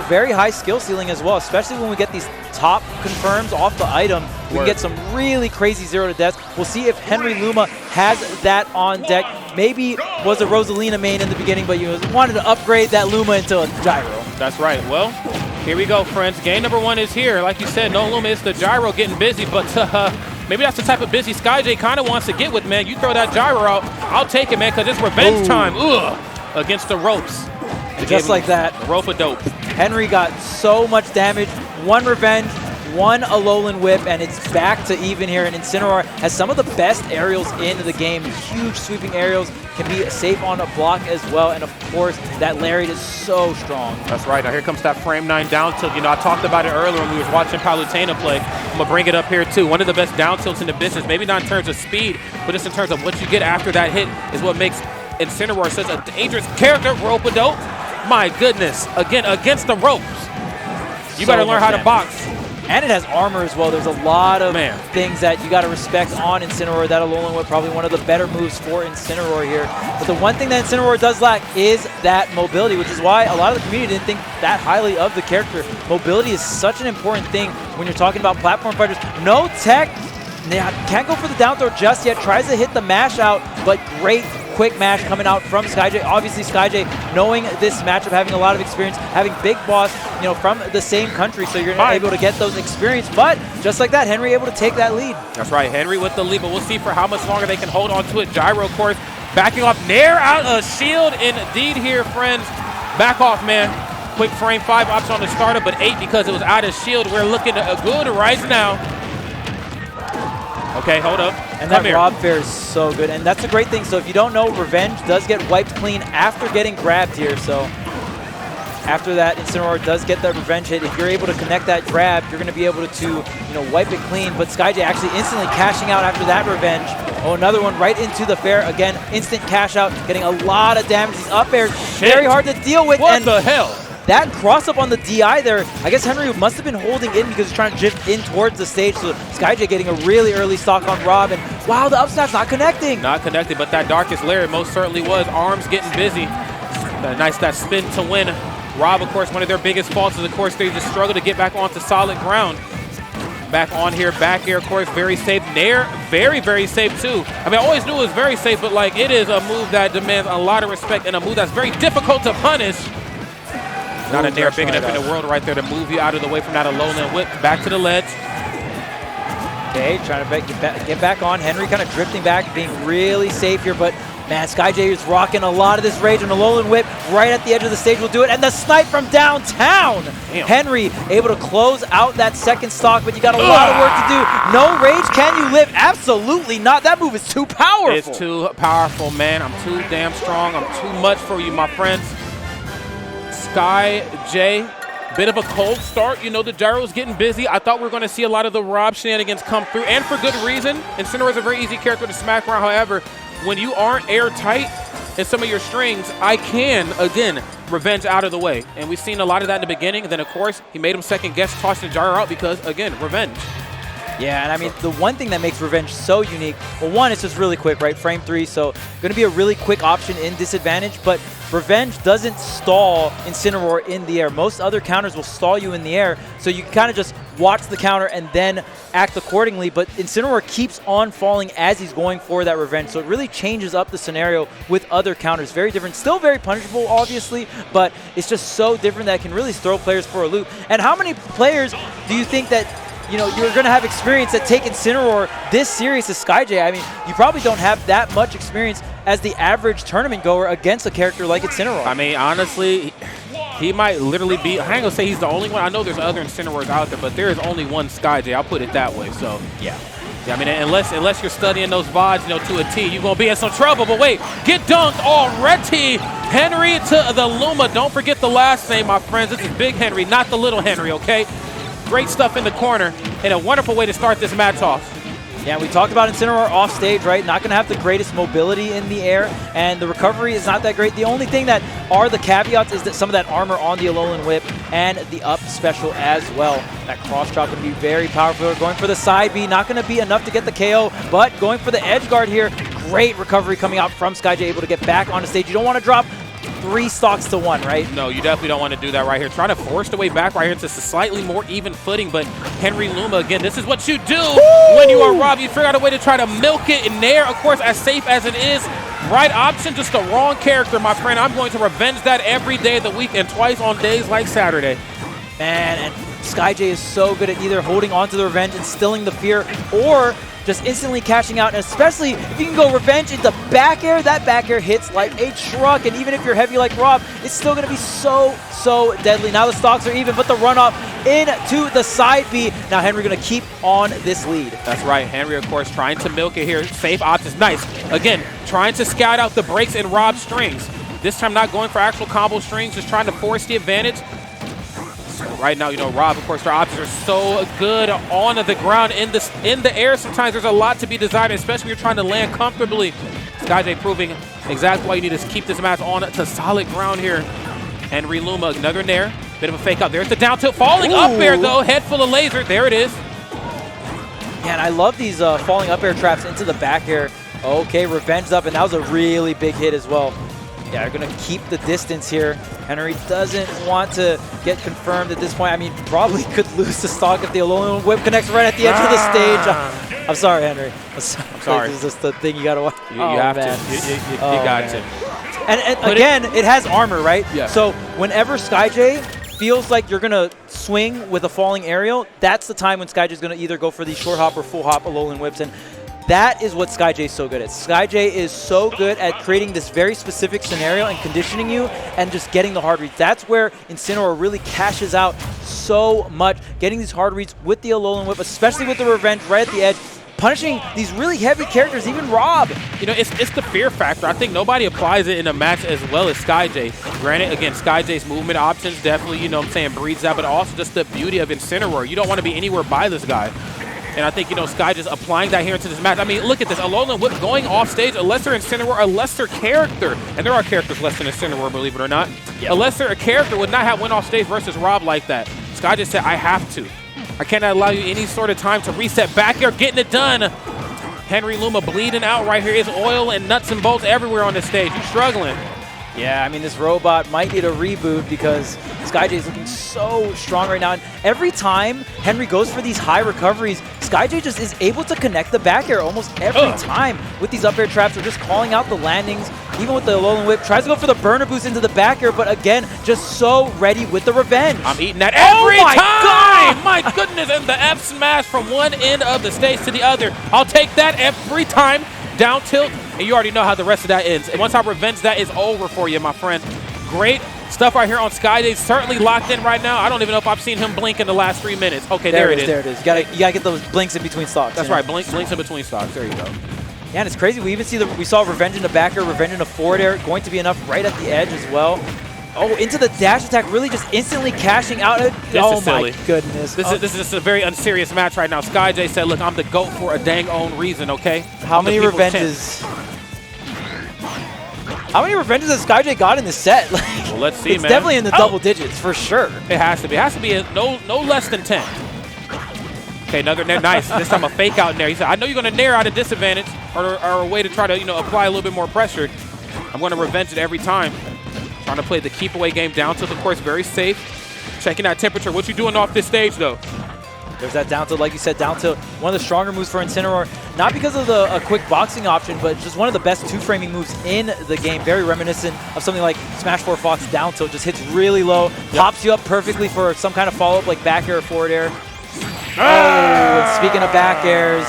very high skill ceiling as well, especially when we get these top confirms off the item. We can get some really crazy 0 to deaths. We'll see if Henry Luma has that on deck. Maybe was a Rosalina main in the beginning, but you wanted to upgrade that Luma into a gyro. That's right. Well, here we go, friends. Game number 1 is here. Like you said, no Luma, it's the gyro getting busy, but maybe that's the type of busy Skyjay kind of wants to get with, man. You throw that gyro out, I'll take it, man, because it's revenge time. Ugh, against the ropes. Just like that. Rope-a-dope. Henry got so much damage. 1 revenge, 1 Alolan whip, and it's back to even here. And Incineroar has some of the best aerials in the game. Huge sweeping aerials, can be safe on a block as well. And of course, that Lariat is so strong. That's right. Now here comes that frame 9 down tilt. You know, I talked about it earlier when we was watching Palutena play. I'm gonna bring it up here too. One of the best down tilts in the business. Maybe not in terms of speed, but just in terms of what you get after that hit is what makes Incineroar such a dangerous character. Rope-a-dope. My goodness. Again, against the ropes. You better learn how to box. And it has armor as well. There's a lot of things that you got to respect on Incineroar. That Alolan Whip, probably one of the better moves for Incineroar here. But the one thing that Incineroar does lack is that mobility, which is why a lot of the community didn't think that highly of the character. Mobility is such an important thing when you're talking about platform fighters. No tech. Can't go for the down throw just yet. Tries to hit the mash out, but great quick mash coming out from Skyjay. Obviously, Skyjay, knowing this matchup, having a lot of experience, having Big Boss, you know, from the same country, so you're able to get those experience. But just like that, Henry able to take that lead. That's right, Henry with the lead, but we'll see for how much longer they can hold on to it. Gyro, of course, backing off. Nair out a shield indeed here, friends. Back off, man. Quick frame 5 option on the starter, but 8 because it was out of shield. We're looking good right now. Okay, hold up. And that Rob Fair is so good. And that's a great thing. So if you don't know, Revenge does get wiped clean after getting grabbed here. So after that, Incineroar does get that Revenge hit. If you're able to connect that grab, you're going to be able to, you know, wipe it clean. But Skyjay actually instantly cashing out after that Revenge. Oh, another one right into the Fair. Again, instant cash out, getting a lot of damage. These up airs, very hard to deal with. What the hell? That cross-up on the DI there, I guess Henry must have been holding in because he's trying to drift in towards the stage. So Skyjay getting a really early stock on Rob. And wow, the up smash not connecting. Not connected, but that Darkest Lair most certainly was. Arms getting busy. Nice that spin to win. Rob, of course, one of their biggest faults is, of course, they just struggle to get back onto solid ground. Back on here, back air, of course, very safe. Nair, very, very safe, too. I mean, I always knew it was very safe, but, like, it is a move that demands a lot of respect and a move that's very difficult to punish. Not a Nair big enough in the world right there to move you out of the way from that Alolan Whip. Back to the ledge. Okay, trying to get back on. Henry kind of drifting back, being really safe here, but man, Skyjay is rocking a lot of this rage, and Alolan Whip right at the edge of the stage will do it, and the snipe from downtown! Damn. Henry able to close out that second stock, but you got a lot of work to do. No rage, can you live? Absolutely not. That move is too powerful. It's too powerful, man. I'm too damn strong. I'm too much for you, my friends. Skyjay, bit of a cold start. You know, the gyro's getting busy. I thought we were going to see a lot of the Rob shenanigans come through, and for good reason. Incineroar is a very easy character to smack around. However, when you aren't airtight in some of your strings, I can, again, Revenge out of the way. And we've seen a lot of that in the beginning. And then, of course, he made him second guess, tossing gyro out because, again, Revenge. Yeah, and I mean, the one thing that makes Revenge so unique, well, one, it's just really quick, right? Frame 3, so going to be a really quick option in disadvantage, but Revenge doesn't stall Incineroar in the air. Most other counters will stall you in the air, so you can kind of just watch the counter and then act accordingly, but Incineroar keeps on falling as he's going for that Revenge, so it really changes up the scenario with other counters. Very different, still very punishable, obviously, but it's just so different that it can really throw players for a loop. And how many players do you think that, you know, you're going to have experience that take Incineroar this serious as Skyjay? I mean, you probably don't have that much experience as the average tournament goer against a character like Incineroar. I mean, honestly, he might literally be, I ain't going to say he's the only one. I know there's other Incineroars out there, but there is only one Skyjay. I'll put it that way. So, yeah. I mean, unless you're studying those VODs, you know, to a T, you're going to be in some trouble. But wait, get dunked already. Henry to the Luma. Don't forget the last name, my friends. This is Big Henry, not the Little Henry, okay? Great stuff in the corner, and a wonderful way to start this mat toss. Yeah, we talked about Incineroar off stage, right? Not going to have the greatest mobility in the air, and the recovery is not that great. The only thing that are the caveats is that some of that armor on the Alolan Whip and the up special as well. That cross chop going to be very powerful. Going for the side B, not going to be enough to get the KO, but going for the edge guard here. Great recovery coming out from Skyjay, able to get back on the stage. You don't want to drop 3 stocks to 1, right? No, you definitely don't want to do that right here. Trying to force the way back right here into a slightly more even footing, but Henry Luma, again, this is what you do when you are Rob. You figure out a way to try to milk it in there. Of course, as safe as it is, right option, just the wrong character, my friend. I'm going to revenge that every day of the week and twice on days like Saturday. Man, and Skyjay is so good at either holding on to the revenge, instilling the fear, or just instantly cashing out. And especially if you can go revenge into back air, that back air hits like a truck. And even if you're heavy like Rob, it's still going to be so deadly. Now the stocks are even, but the run up into the side B. Now Henry going to keep on this lead. That's right. Henry, of course, trying to milk it here. Safe options. Nice. Again, trying to scout out the breaks in Rob's strings. This time not going for actual combo strings, just trying to force the advantage. Right now, you know, Rob, of course, their options are so good on the ground, in the air. Sometimes there's a lot to be desired, especially when you're trying to land comfortably. Skyjay proving exactly why you need to keep this match on to solid ground here. Henry Luma, another nair. Bit of a fake out. There's the down tilt. Falling up air, though. Head full of laser. There it is. Yeah, and I love these falling up air traps into the back air. Okay, revenged up, and that was a really big hit as well. Yeah, they're going to keep the distance here. Henry doesn't want to get confirmed at this point. I mean, probably could lose the stock if the aluminum whip connects right at the edge of the stage. I'm sorry, Henry. I'm sorry. This is just the thing you got to watch. You have to. You got to. And again, it has armor, right? Yeah. So whenever Skyjay feels like you're going to swing with a falling aerial, that's the time when Skyjay's going to either go for these short hop or full hop Alolan whips. And that is what Skyjay is so good at. Skyjay is so good at creating this very specific scenario and conditioning you and just getting the hard reads. That's where Incineroar really cashes out so much, getting these hard reads with the Alolan whip, especially with the revenge right at the edge, punishing these really heavy characters, even Rob. You know, it's the fear factor. I think nobody applies it in a match as well as Skyjay. Granted, again, Skyjay's movement options definitely, you know what I'm saying, breeds that, but also just the beauty of Incineroar. You don't want to be anywhere by this guy. And I think, you know, Sky just applying that here into this match. I mean, look at this. Alolan Whip going off stage. A lesser Incineroar, a lesser character. And there are characters less than Incineroar, believe it or not. Yep. A lesser character would not have went off stage versus Rob like that. Sky just said, I have to. I cannot allow you any sort of time to reset back here. Getting it done. Henry Luma bleeding out right here. Is oil and nuts and bolts everywhere on this stage. He's struggling. Yeah, I mean, this robot might need a reboot because Skyjay is looking so strong right now. And every time Henry goes for these high recoveries, Skyjay just is able to connect the back air almost every time with these up air traps. Or just calling out the landings, even with the Alolan Whip. Tries to go for the burner boost into the back air, but again, just so ready with the revenge. I'm eating that every time! My goodness, and the F smash from one end of the stage to the other. I'll take that every time. Down tilt, and you already know how the rest of that ends. And once I revenge that, is over for you, my friend. Great stuff right here on Skyjay. Certainly locked in right now. I don't even know if I've seen him blink in the last 3 minutes. Okay, there it is. There it is. You gotta get those blinks in between stocks. That's right, blinks in between stocks. There you go. Yeah, and it's crazy. We even saw revenge in the back air, revenge in the forward air, going to be enough right at the edge as well. Oh, into the dash attack, really just instantly cashing out. Oh my goodness. This is just a very unserious match right now. Skyjay said, look, I'm the GOAT for a dang own reason, okay? How many revenges? How many revenges has Skyjay got in this set? Well, let's see, man. It's definitely in the double digits, for sure. It has to be. It has to be no less than 10. Okay, another nair. Nice. This time a fake out nair. He said, I know you're going to nair out a disadvantage or a way to try to, you know, apply a little bit more pressure. I'm going to revenge it every time. Trying to play the keep away game down tilt, of course, very safe. Checking that temperature. What you doing off this stage, though? There's that down tilt, like you said, down tilt. One of the stronger moves for Incineroar. Not because of the quick boxing option, but just one of the best two-framing moves in the game. Very reminiscent of something like Smash 4 Fox down tilt. Just hits really low, pops you up perfectly for some kind of follow-up like back air or forward air. Oh, and speaking of back airs,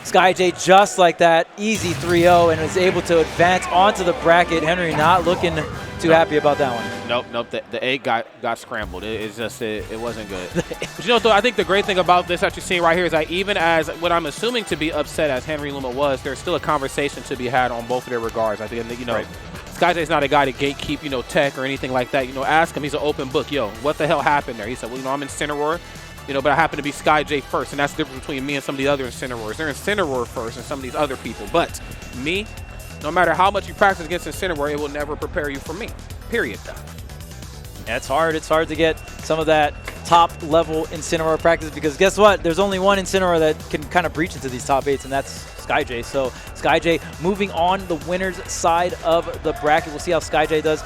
Skyjay just like that, easy 3-0, and is able to advance onto the bracket. Henry not looking too happy about that one. Nope. The egg got scrambled. It wasn't good. But you know, though, I think the great thing about this that you're seeing right here is that even as what I'm assuming to be upset as Henry Luma was, there's still a conversation to be had on both of their regards. I think, you know, right. Skyjay's not a guy to gatekeep, you know, tech or anything like that. You know, ask him. He's an open book. Yo, what the hell happened there? He said, well, you know, I'm Incineroar. You know, but I happen to be Skyjay first, and that's the difference between me and some of the other Incineroars. They're Incineroar first and some of these other people. But me, no matter how much you practice against Incineroar, it will never prepare you for me, period. Yeah, it's hard. It's hard to get some of that top-level Incineroar practice, because guess what? There's only one Incineroar that can kind of breach into these top 8s, and that's Skyjay. So Skyjay moving on the winner's side of the bracket. We'll see how Skyjay does.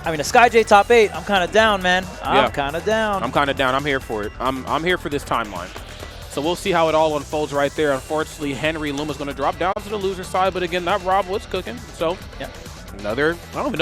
I mean, a Skyjay top 8, I'm kind of down, man. I'm kind of down. I'm kind of down. I'm here for it. I'm here for this timeline. So we'll see how it all unfolds right there. Unfortunately, Henry Luma's going to drop down to the loser side, but again, that Rob was cooking. So, yeah. Another, I don't even know